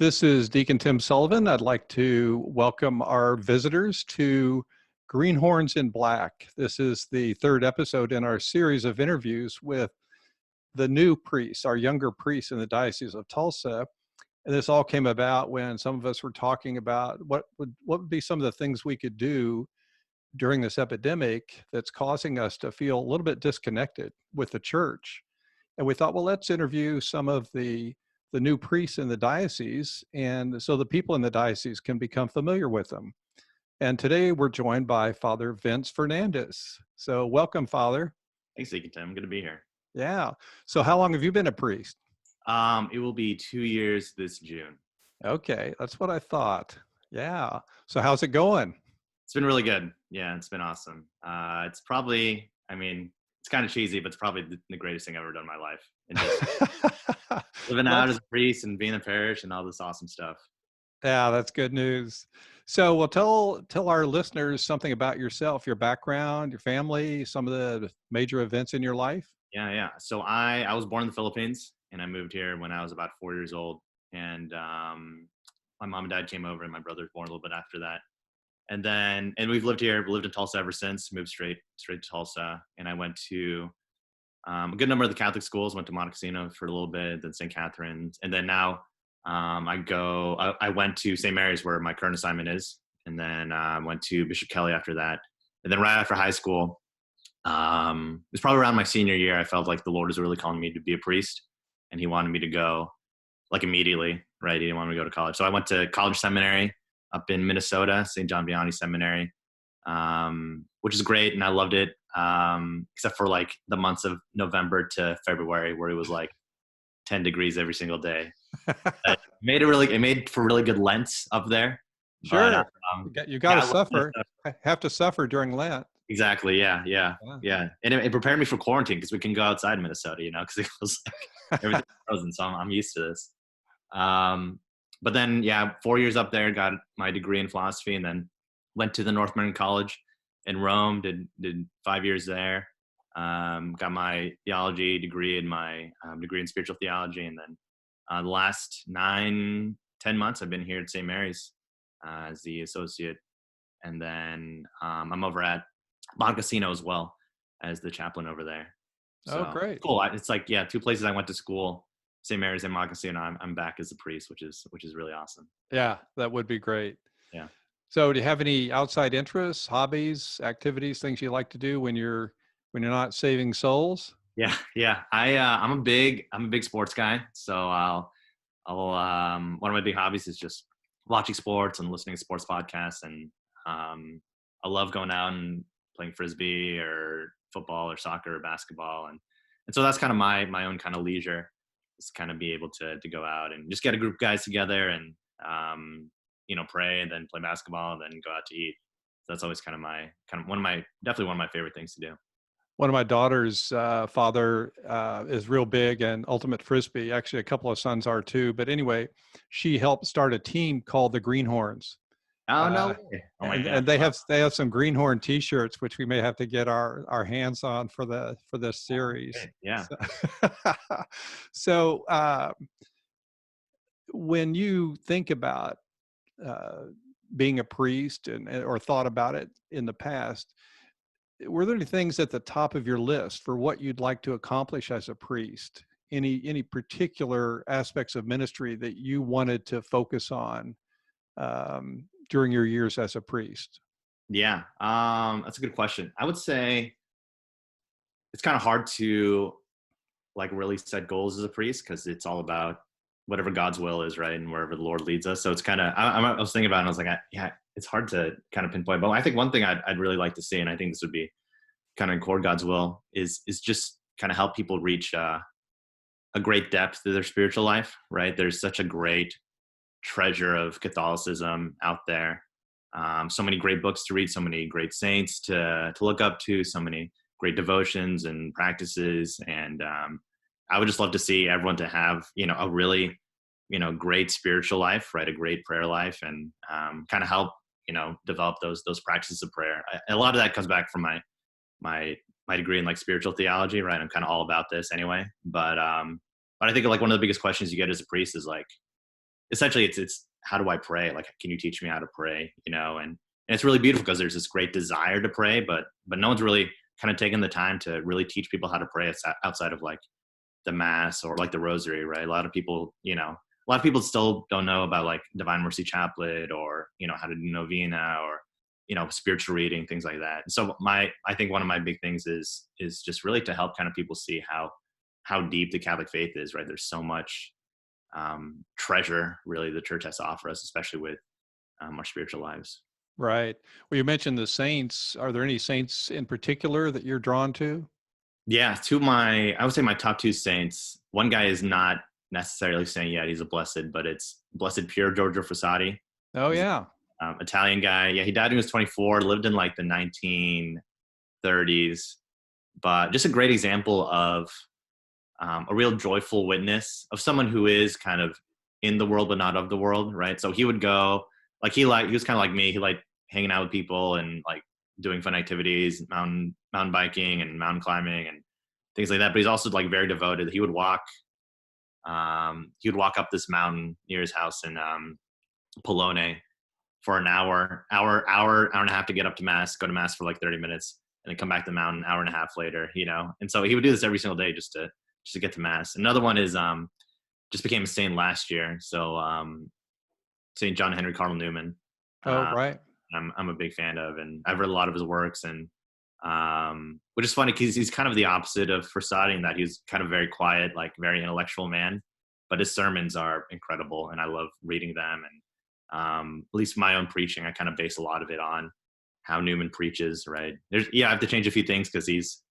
This is Deacon Tim Sullivan. I'd like to welcome our visitors to Greenhorns in Black. This is the third episode in our series of interviews with the new priests, our younger priests in the Diocese of Tulsa. And this all came about when some of us were talking about what would be some of the things we could do during this epidemic that's causing us to feel a little bit disconnected with the church. And we thought, well, let's interview some of the new priests in the diocese, and so the people in the diocese can become familiar with them. And today we're joined by Father Vince Fernandez. So welcome, Father. Thanks, Deacon Tim. Good to be here. Yeah. So how long have you been a priest? It will be 2 years this June. Okay, that's what I thought. Yeah. So how's it going? It's been really good. Yeah, it's been awesome. It's probably, it's kind of cheesy, but it's probably the greatest thing I've ever done in my life. And just living out as a priest and being in the parish and all this awesome stuff. Yeah, that's good news. So, well, tell our listeners something about yourself, your background, your family, some of the major events in your life. Yeah. So I was born in the Philippines, and I moved here when I was about 4 years old. And my mom and dad came over, and my brother was born a little bit after that. And we've lived here. We lived in Tulsa ever since. Moved straight to Tulsa, and I went to a good number of the Catholic schools. Went to Monte Cassino for a little bit, then St. Catherine's, and then now I went to St. Mary's, where my current assignment is, and then went to Bishop Kelly after that. And then right after high school, it was probably around my senior year, I felt like the Lord was really calling me to be a priest, and He wanted me to go like immediately. Right, He didn't want me to go to college, so I went to college seminary up in Minnesota, St. John Vianney Seminary, which is great, and I loved it, except for like the months of November to February, where it was like 10 degrees every single day. It made for really good Lents up there. Sure, you got to suffer. Have to suffer during Lent. Exactly. Yeah. And it prepared me for quarantine, because we can go outside in Minnesota, because it was like everything's frozen, so I'm used to this. But then, 4 years up there, got my degree in philosophy, and then went to the North American College in Rome, did 5 years there, got my theology degree and my degree in spiritual theology. And then the last 9-10 months, I've been here at St. Mary's as the associate. And then I'm over at Monte Cassino as well as the chaplain over there. So, oh, great. Cool. It's like, two places I went to school, St. Mary's and Monte Cassino. I'm back as a priest, which is really awesome. Yeah, that would be great. Yeah. So do you have any outside interests, hobbies, activities, things you like to do when you're not saving souls? Yeah. I'm a big sports guy. So I'll one of my big hobbies is just watching sports and listening to sports podcasts. And I love going out and playing Frisbee or football or soccer or basketball. And so that's kind of my own kind of leisure, is kind of be able to go out and just get a group of guys together and, pray, and then play basketball, and then go out to eat. So that's always definitely one of my favorite things to do. One of my daughter's father is real big in ultimate Frisbee. Actually, a couple of sons are too. But anyway, she helped start a team called the Greenhorns. Oh, no way. Oh my God. And they have some Greenhorn T-shirts, which we may have to get our hands on for this series. Okay. Yeah. So when you think about being a priest or thought about it in the past, were there any things at the top of your list for what you'd like to accomplish as a priest? Any particular aspects of ministry that you wanted to focus on during your years as a priest? Yeah, that's a good question. I would say it's kind of hard to like really set goals as a priest, because it's all about whatever God's will is, right? And wherever the Lord leads us. So it's kind of, I was thinking about it, and I was like, it's hard to kind of pinpoint. But I think one thing I'd really like to see, and I think this would be kind of in core God's will, is just kind of help people reach a great depth to their spiritual life, right? There's such a great treasure of Catholicism out there. So many great books to read, so many great saints to look up to, so many great devotions and practices. And I would just love to see everyone to have, a really, great spiritual life, right? A great prayer life, and kind of help, develop those practices of prayer. A lot of that comes back from my degree in like spiritual theology, right? I'm kind of all about this anyway. But I think like one of the biggest questions you get as a priest is like, essentially it's how do I pray? Like, can you teach me how to pray? And it's really beautiful because there's this great desire to pray, but no one's really kind of taken the time to really teach people how to pray outside of like the mass or like the rosary, right? A lot of people still don't know about like Divine Mercy Chaplet or, how to do novena or, spiritual reading, things like that. So I think one of my big things is just really to help kind of people see how deep the Catholic faith is, right? There's so much treasure really the church has to offer us, especially with our spiritual lives. Right. Well, you mentioned the saints. Are there any saints in particular that you're drawn to? Yeah, I would say my top two saints. One guy is not necessarily saying yet he's a blessed, but it's Blessed Pier Giorgio Frassati. Oh, He's yeah. Italian guy. Yeah, he died when he was 24. Lived in like the 1930s, but just a great example of a real joyful witness of someone who is kind of in the world but not of the world, right? So he would go like he was kind of like me. He liked hanging out with people and like doing fun activities, mountain biking and mountain climbing and things like that. But he's also like very devoted. He would walk up this mountain near his house in Polone for an hour and a half to get up to mass, go to mass for like 30 minutes, and then come back to the mountain an hour and a half later, And so he would do this every single day just to get to mass. Another one is just became a saint last year. So Saint John Henry Cardinal Newman. Oh, Uh, right. I'm a big fan of, and I've read a lot of his works, and which is funny because he's kind of the opposite of Frassati in that he's kind of very quiet, like very intellectual man, but his sermons are incredible, and I love reading them. And at least my own preaching, I kind of base a lot of it on how Newman preaches. Right? I have to change a few things because he's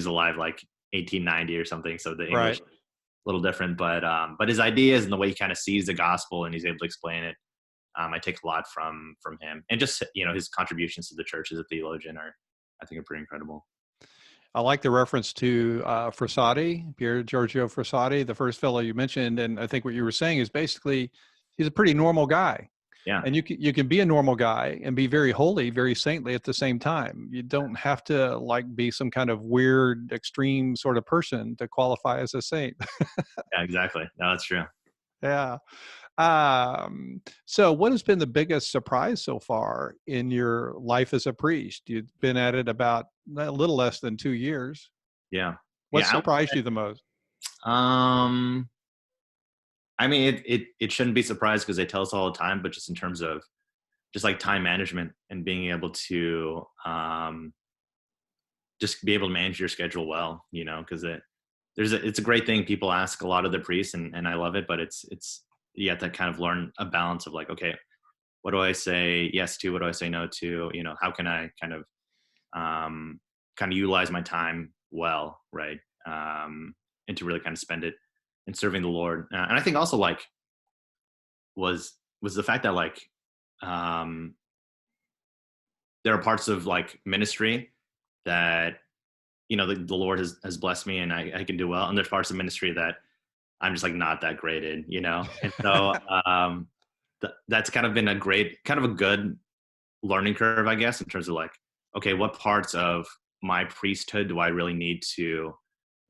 alive like 1890 or something, so the English Right. is a little different. But his ideas and the way he kind of sees the gospel and he's able to explain it. I take a lot from him, and just his contributions to the church as a theologian I think are pretty incredible. I like the reference to Frassati, Pier Giorgio Frassati, the first fellow you mentioned. And I think what you were saying is basically he's a pretty normal guy. Yeah, And you can be a normal guy and be very holy, very saintly at the same time. You don't have to like be some kind of weird, extreme sort of person to qualify as a saint. yeah, exactly. No, that's true. Yeah. So what has been the biggest surprise so far in your life as a priest? You've been at it about a little less than 2 years. Yeah, What yeah. surprised you the most? Um, I mean, it shouldn't be surprised because they tell us all the time, but just in terms of just like time management and being able to just be able to manage your schedule well, because it's a great thing. People ask a lot of the priests, and I love it, but it's you have to kind of learn a balance of like, okay, what do I say yes to? What do I say no to? How can I kind of utilize my time well, right? And to really kind of spend it in serving the Lord. And I think also like was the fact that like um, there are parts of like ministry that the Lord has blessed me and I can do well, and there's parts of ministry that I'm just like not that great in, and so that's kind of been a good learning curve, I guess, in terms of like, okay, what parts of my priesthood do I really need to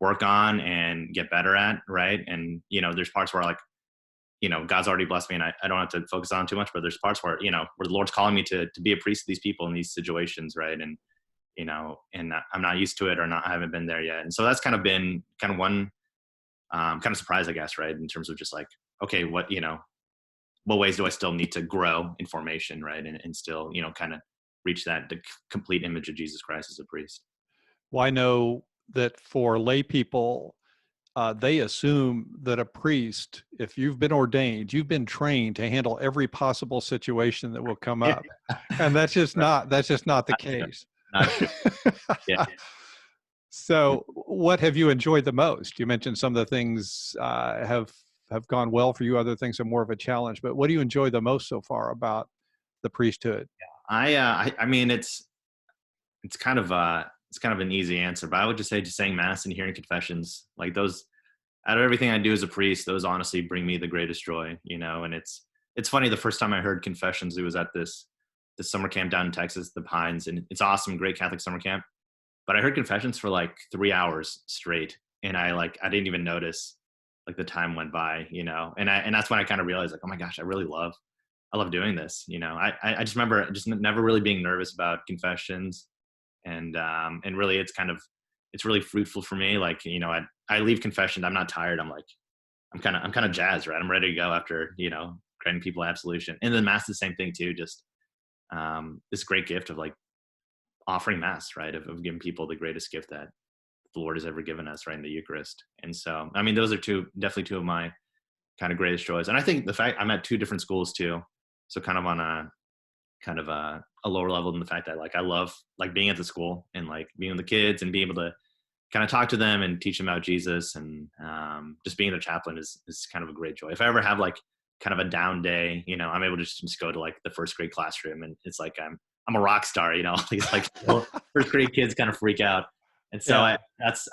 work on and get better at, right? And there's parts where like, God's already blessed me and I don't have to focus on too much, but there's parts where where the Lord's calling me to be a priest to these people in these situations, right? And and I'm not used to it, or not, I haven't been there yet. And so that's kind of been kind of one kind of surprise, I guess, right? In terms of just like, okay, what ways do I still need to grow in formation, right? And still, kind of reach the complete image of Jesus Christ as a priest. Well, I know that for lay people, they assume that a priest, if you've been ordained, you've been trained to handle every possible situation that will come up, and that's just not the case. Not true. Yeah. So, what have you enjoyed the most? You mentioned some of the things have gone well for you. Other things are more of a challenge. But what do you enjoy the most so far about the priesthood? I mean, it's kind of an easy answer, but I would just say just saying mass and hearing confessions, like those, out of everything I do as a priest, those honestly bring me the greatest joy, and it's funny. The first time I heard confessions, it was at this summer camp down in Texas, the Pines, and it's awesome, great Catholic summer camp. But I heard confessions for like 3 hours straight, and I didn't even notice like the time went by, and that's when I kind of realized like, oh my gosh, I love doing this. I just remember just never really being nervous about confessions, and really it's really fruitful for me. Like, I leave confession, I'm not tired. I'm kind of jazzed, right? I'm ready to go after, granting people absolution. And then mass, the same thing too. Just this great gift of like offering mass, right? Of giving people the greatest gift that the Lord has ever given us, right, in the Eucharist. And so, I mean, those are definitely two of my kind of greatest joys. And I think the fact I'm at two different schools too, so kind of on a a lower level than the fact that like I love like being at the school and like being with the kids and being able to kind of talk to them and teach them about Jesus, and just being a chaplain is kind of a great joy. If I ever have like kind of a down day, I'm able to just go to like the first grade classroom, and it's like I'm a rock star, It's like first grade kids kind of freak out, and so Yeah.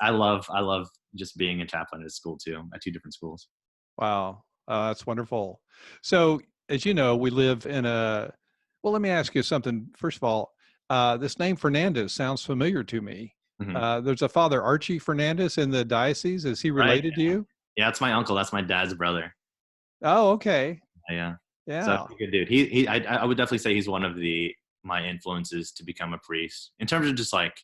I love just being a chaplain at school too, at two different schools. Wow. That's wonderful. So, as you know, we live in a, well, let me ask you something. First of all, this name Fernandez sounds familiar to me. Hmm. There's a Father Archie Fernandez in the diocese. Is he Right? related to you? Yeah, that's my uncle. That's my dad's brother. Oh, okay. Yeah. So Yeah. he's a good dude. I would definitely say he's one of my influences to become a priest in terms of just like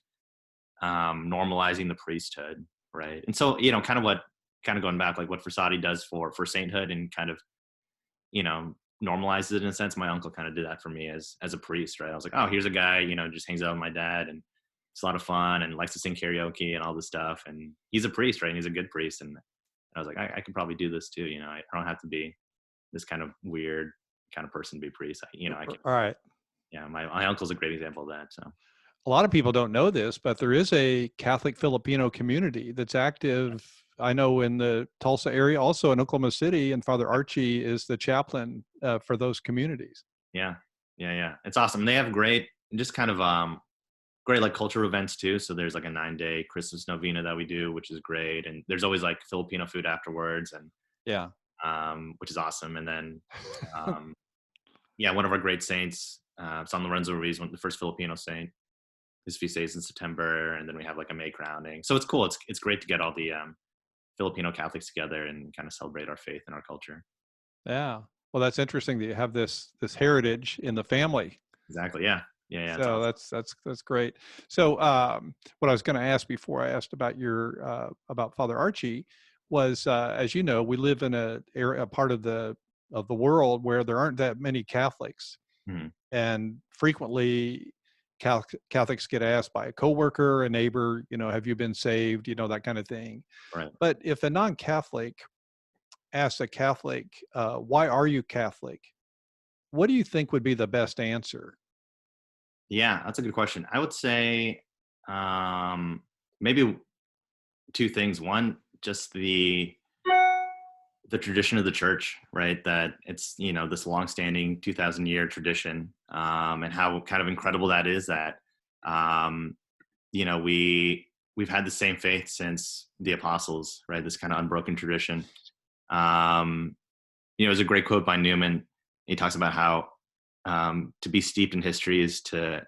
normalizing the priesthood, right? And so, kind of going back, like what Versati does for sainthood, and kind of, you know, normalizes it in a sense. My uncle kind of did that for me as a priest, right? I was like, oh, here's a guy, just hangs out with my dad, and it's a lot of fun, and likes to sing karaoke and all this stuff. And he's a priest, right? And he's a good priest. And I was like, I could probably do this too. I don't have to be this kind of weird kind of person to be a priest. I can, All right. yeah, my uncle's a great example of that. So A lot of people don't know this, but there is a Catholic Filipino community that's active. I know in the Tulsa area, also in Oklahoma City, and Father Archie is the chaplain for those communities. yeah, yeah. It's awesome. They have great, just kind of great like cultural events too. So there's like a 9-day Christmas novena that we do, which is great. And there's always like Filipino food afterwards, and Yeah. which is awesome. And then um, yeah, one of our great saints, San Lorenzo Ruiz, the first Filipino saint. His feast days in September, and then we have like a May crowning. So it's cool. It's great to get all the Filipino Catholics together and kind of celebrate our faith and our culture. Yeah. Well, that's interesting that you have this heritage in the family. Exactly. Yeah. Yeah. It's So awesome. that's great. So what I was going to ask before I asked about about Father Archie was, as you know, we live in a part of the world where there aren't that many Catholics, Mhm. and frequently Catholics get asked by a coworker, a neighbor, have you been saved, that kind of thing. Right. But if a non-Catholic asks a Catholic, why are you Catholic? What do you think would be the best answer? Yeah, that's a good question. I would say maybe two things. One, just the tradition of the church, right? That it's, this longstanding 2,000-year tradition, and how kind of incredible that is. That um, we've had the same faith since the apostles, right? This kind of unbroken tradition. There's a great quote by Newman. He talks about how to be steeped in history is to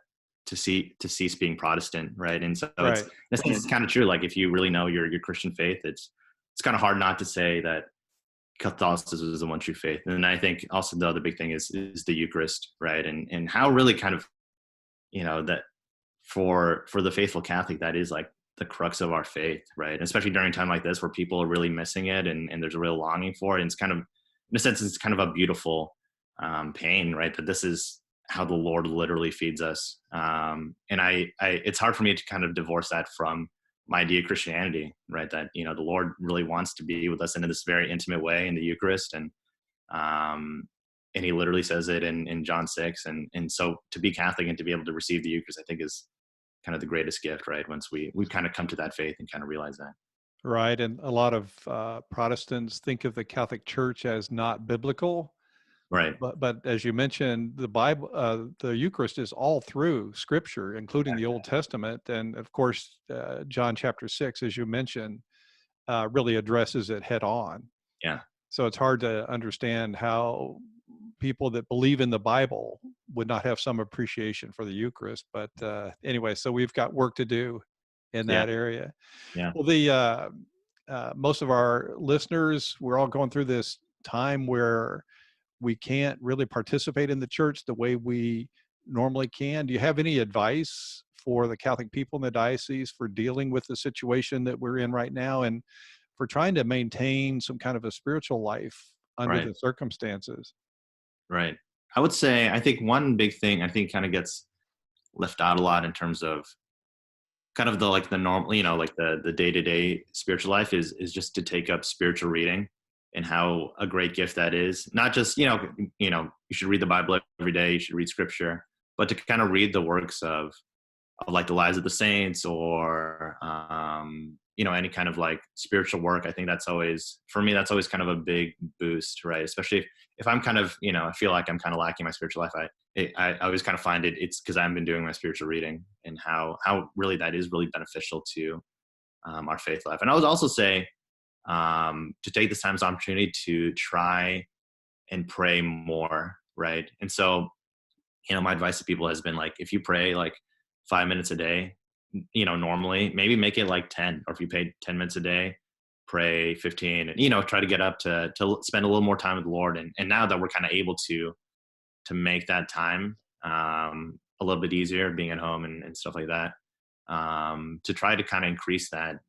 cease being Protestant, right? And so Right. it's kind of true. Like if you really know your Christian faith, it's kind of hard not to say that Catholicism is the one true faith. And I think also the other big thing is the Eucharist, right? And how really kind of, that for the faithful Catholic, that is like the crux of our faith, right? And especially during a time like this where people are really missing it, and there's a real longing for it. And it's kind of, in a sense, it's kind of a beautiful pain, right? That this is how the Lord literally feeds us. And it's hard for me to kind of divorce that from my idea of Christianity, right? That, the Lord really wants to be with us in this very intimate way in the Eucharist. And he literally says it in John 6. And so to be Catholic and to be able to receive the Eucharist, I think is kind of the greatest gift, right? Once we kind of come to that faith and kind of realize that. Right. And a lot of Protestants think of the Catholic Church as not biblical. Right. But as you mentioned, the Bible, the Eucharist is all through Scripture, including the Old Testament, and of course, John chapter 6, as you mentioned, really addresses it head on. Yeah. So it's hard to understand how people that believe in the Bible would not have some appreciation for the Eucharist. But anyway, so we've got work to do in Yeah. that area. Yeah. Well, most of our listeners, we're all going through this time where we can't really participate in the church the way we normally can. Do you have any advice for the Catholic people in the diocese for dealing with the situation that we're in right now and for trying to maintain some kind of a spiritual life under Right. the circumstances? Right. I would say, I think one big thing I think kind of gets left out a lot in terms of kind of the like the normal, like the day-to-day spiritual life is just to take up spiritual reading, and how a great gift that is. Not just, you should read the Bible every day, you should read scripture, but to kind of read the works of like the lives of the saints, or any kind of like spiritual work. I think that's always, for me, that's always kind of a big boost, right? Especially if I'm kind of, I feel like I'm kind of lacking my spiritual life. I always kind of find it's because I haven't been doing my spiritual reading, and how really that is really beneficial to our faith life. And I would also say to take this time as an opportunity to try and pray more, right? And so, my advice to people has been like, if you pray like 5 minutes a day, normally, maybe make it like 10, or if you pay 10 minutes a day, pray 15, and, try to get up to spend a little more time with the Lord. And now that we're kind of able to make that time a little bit easier, being at home and stuff like that, to try to kind of increase that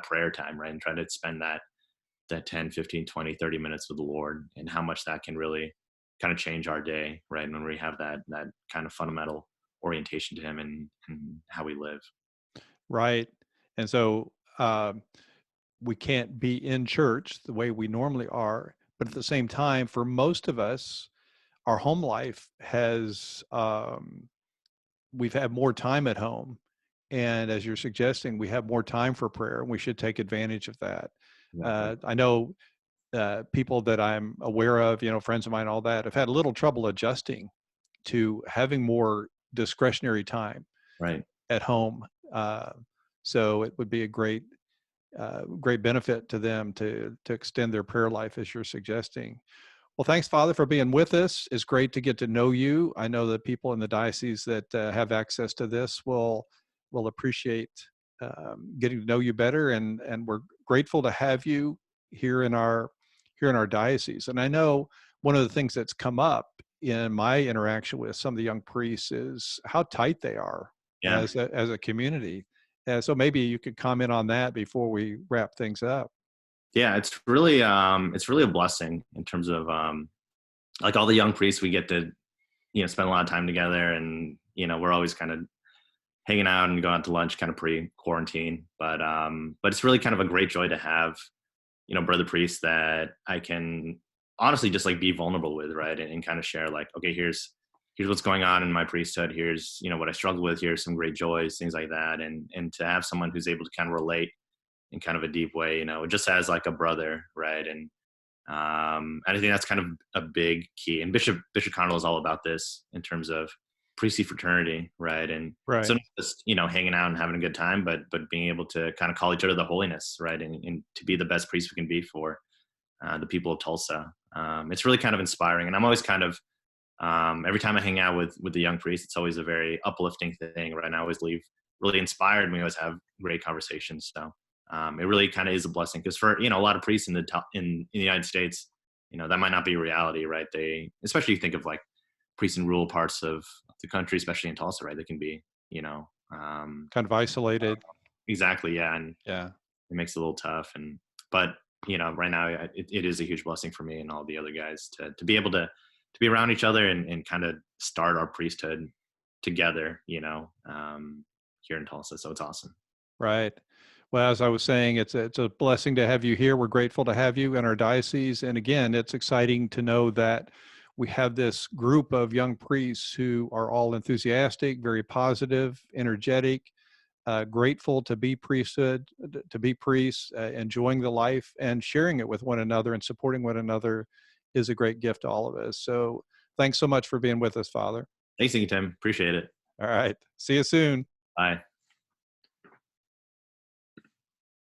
prayer time, right? And try to spend that 10, 15, 20, 30 minutes with the Lord, and how much that can really kind of change our day, right? When we have that kind of fundamental orientation to him, and how we live. Right. And so we can't be in church the way we normally are. But at the same time, for most of us, our home life has, we've had more time at home. And as you're suggesting, we have more time for prayer, and we should take advantage of that. Exactly. I know people that I'm aware of, friends of mine, all that, have had a little trouble adjusting to having more discretionary time Right. at home. Uh, so it would be a great benefit to them to extend their prayer life as you're suggesting. Well, thanks, Father, for being with us. It's great to get to know you. I know that people in the diocese that have access to this will appreciate getting to know you better, and we're grateful to have you here in our diocese. And I know one of the things that's come up in my interaction with some of the young priests is how tight they are Yeah. as a community. So maybe you could comment on that before we wrap things up. Yeah. It's really a blessing in terms of like all the young priests, we get to, spend a lot of time together, and, we're always kind of hanging out and going out to lunch kind of pre-quarantine. But it's really kind of a great joy to have, brother priests that I can honestly just like be vulnerable with, right? And kind of share like, okay, here's what's going on in my priesthood. Here's, what I struggle with. Here's some great joys, things like that. And to have someone who's able to kind of relate in kind of a deep way, just as like a brother, right? And I think that's kind of a big key. And Bishop Connell is all about this in terms of priestly fraternity, right? And so Right. not just, hanging out and having a good time, but being able to kind of call each other the holiness, right? And to be the best priest we can be for the people of Tulsa. It's really kind of inspiring. And I'm always kind of, every time I hang out with the young priests, it's always a very uplifting thing, right? And I always leave really inspired, and we always have great conversations. So it really kind of is a blessing, because for, a lot of priests in the United States, that might not be a reality, right? They, especially you think of like priests in rural parts of the country, especially in Tulsa, right? They can be, Kind of isolated. exactly. Yeah. And Yeah. it makes it a little tough. But right now it is a huge blessing for me and all the other guys to be able to be around each other, and kind of start our priesthood together, here in Tulsa. So it's awesome. Right. Well, as I was saying, it's a blessing to have you here. We're grateful to have you in our diocese. And again, it's exciting to know that we have this group of young priests who are all enthusiastic, very positive, energetic, grateful to be to be priests, enjoying the life and sharing it with one another and supporting one another is a great gift to all of us. So thanks so much for being with us, Father. Thanks, Tim. Appreciate it. All right. See you soon. Bye.